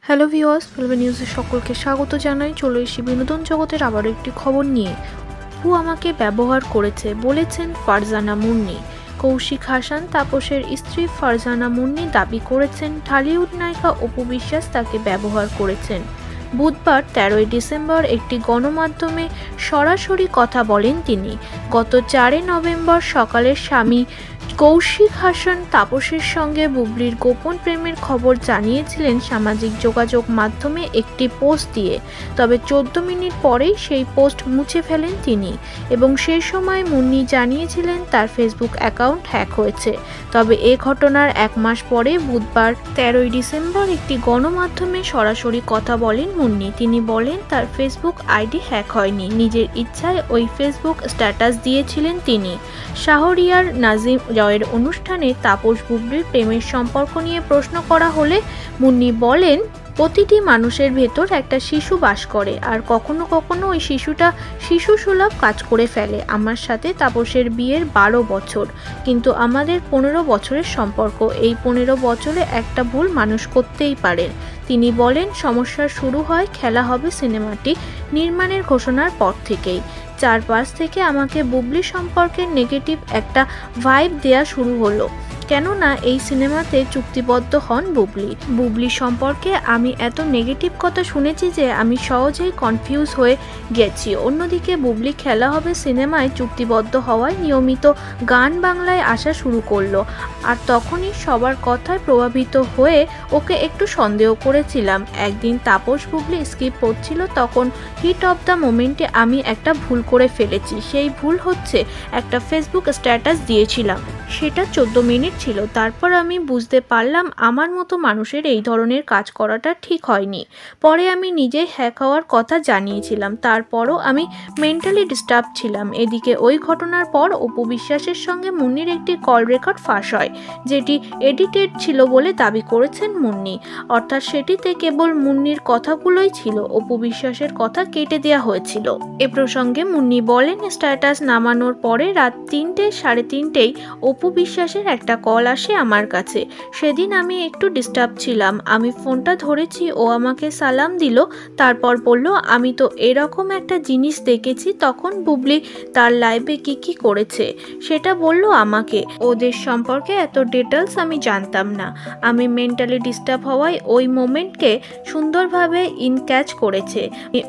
Hello viewers, filmi নিউজে সকলকে স্বাগত জানাই। চলে এসেছি বিনোদন জগতের আবারও একটি খবর নিয়ে। অপু আমাকে ব্যবহার করেছে বলেছেন ফারজানা মুন্নি। কৌশিক হাসান তাপসের স্ত্রী ফারজানা মুন্নি দাবি করেছেন ঢালিউড নায়িকা অপু বিশ্বাস তাকে ব্যবহার করেছেন। বুধবার 13 ডিসেম্বর একটি গণমাধ্যমে সরাসরি কথা বলেন তিনি। গত 4 নভেম্বর সকালে স্বামী কৌশিক হাসান তাপসের সঙ্গে বুবলির গোপন প্রেমের খবর জানিয়েছিলেন সামাজিক যোগাযোগ মাধ্যমে একটি পোস্ট দিয়ে। তবে 14 মিনিট পরেই সেই পোস্ট মুছে ফেলেন তিনি এবং সেই সময় মুন্নি জানিয়েছিলেন তার ফেসবুক অ্যাকাউন্ট হ্যাক হয়েছে। তবে এ ঘটনার 1 মাস পরে বুধবার 13 ডিসেম্বর একটি গণমাধ্যমে সরাসরি কথা বলেন মুন্নি। তিনি বলেন তার ফেসবুক আইডি হ্যাক হয়নি, নিজের ইচ্ছায় ওই ফেসবুক স্ট্যাটাস দিয়েছিলেন তিনি। শাহরিয়ার নাজিম জয়ের অনুষ্ঠানে তাপস বুবলির প্রেমের সম্পর্ক নিয়ে প্রশ্ন করা হলে মুন্নি বলেন, প্রতিটি মানুষের ভেতর একটা শিশু বাস করে, আর কখনো কখনো ওই শিশুটা শিশু সুলভ কাজ করে ফেলে। আমার সাথে তাপসের বিয়ের 12 বছর, কিন্তু আমাদের 15 বছরের সম্পর্ক। এই 15 বছরে একটা ভুল মানুষ করতেই পারে। তিনি বলেন, সমস্যা শুরু হয় খেলা হবে সিনেমাটি নির্মাণের ঘোষণার পর থেকেই। চারপাশ থেকে আমাকে বুবলি সম্পর্কে নেগেটিভ একটা ভাইব দেয়া শুরু হলো, কেননা এই সিনেমাতে চুক্তিবদ্ধ হন বুবলি সম্পর্কে আমি এত নেগেটিভ কথা শুনেছি যে আমি সহজেই কনফিউজ হয়ে গেছি। অন্যদিকে বুবলি খেলা হবে সিনেমায় চুক্তিবদ্ধ হওয়ায় নিয়মিত গান বাংলায় আসা শুরু করলো, আর তখনই সবার কথায় প্রভাবিত হয়ে ওকে একটু সন্দেহ করেছিলাম। একদিন তাপস বুবলি স্ক্রিপ্ট পড়ছিল, তখন হিট অফ দ্য মোমেন্টে আমি একটা ভুল করে ফেলেছি। সেই ভুল হচ্ছে একটা ফেসবুক স্ট্যাটাস দিয়েছিলাম, সেটা 14 মিনিট ছিল। তারপর আমি বুঝতে পারলাম আমার মতো মানুষের এই ধরনের কাজ করাটা ঠিক হয়নি। পরে আমি নিজেই হ্যাক হওয়ার কথা জানিয়েছিলাম, তারপরও আমি মেন্টালি ডিস্টার্ব ছিলাম। এদিকে ওই ঘটনার পর অপু বিশ্বাসের সঙ্গে মুন্নির একটি কল রেকর্ড ফাঁস হয়, যেটি এডিটেড ছিল বলে দাবি করেছেন মুন্নি। অর্থাৎ সেটিতে কেবল মুন্নির কথাগুলোই ছিল, অপু বিশ্বাসের কথা কেটে দেওয়া হয়েছিল। এ প্রসঙ্গে মুন্নি বলেন, স্ট্যাটাস নামানোর পরে রাত 3টে সাড়ে 3টেই অপু বিশ্বাসের একটা কল আসে আমার কাছে। সেদিন আমি একটু ডিস্টার্ব ছিলাম, আমি ফোনটা ধরেছি, ও আমাকে সালাম দিল, তারপর বলল আমি তো এরকম একটা জিনিস দেখেছি। তখন বুবলি তার লাইভে কি করেছে সেটা বলল আমাকে। ওদের সম্পর্কে এত ডিটেলস আমি জানতাম না। আমি মেন্টালি ডিস্টার্ব হওয়ায় ওই মোমেন্টকে সুন্দরভাবে ইনক্যাচ করেছে।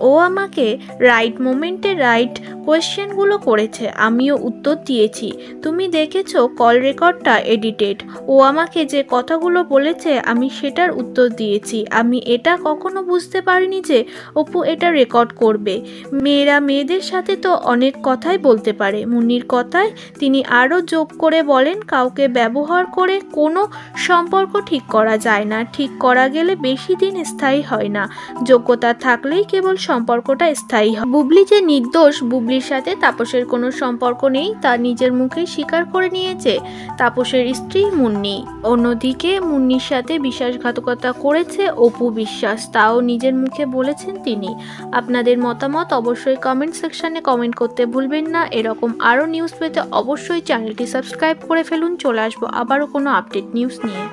ও আমাকে রাইট মোমেন্টে রাইট কোয়েশ্চেনগুলো করেছে, আমিও উত্তর দিয়েছি। তুমি দেখেছো কল রেকর্ডটা এডিটেড। ও আমাকে যে কথাগুলো বলেছে আমি সেটার উত্তর দিয়েছি। আমি এটা কখনো বুঝতে পারিনি যে অপু এটা রেকর্ড করবে। মেয়েরা মেয়েদের সাথে তো অনেক কথাই বলতে পারে। মুন্নির কথায় তিনি আরও যোগ করে বলেন, কাউকে ব্যবহার করে কোনো সম্পর্ক ঠিক করা যায় না। ঠিক করা গেলে বেশি দিন স্থায়ী হয় না। যোগ্যতা থাকলেই কেবল সম্পর্কটা স্থায়ী হয়। বুবলি যে নির্দোষ, বুবলির সাথে তাপসের কোনো সম্পর্ক নেই, তা নিজের মুখেই স্বীকার করে নিয়েছে তাপসের স্ত্রী মুন্নি। অন্যদিকে মুন্নির সাথে বিশ্বাসঘাতকতা করেছে অপু বিশ্বাস, তাও নিজের মুখে বলেছেন তিনি। আপনাদের মতামত অবশ্যই কমেন্ট সেকশনে কমেন্ট করতে ভুলবেন না। এরকম আরও নিউজ পেতে অবশ্যই চ্যানেলটি সাবস্ক্রাইব করে ফেলুন। চলে আসবো আবারও কোনো আপডেট নিউজ নিয়ে।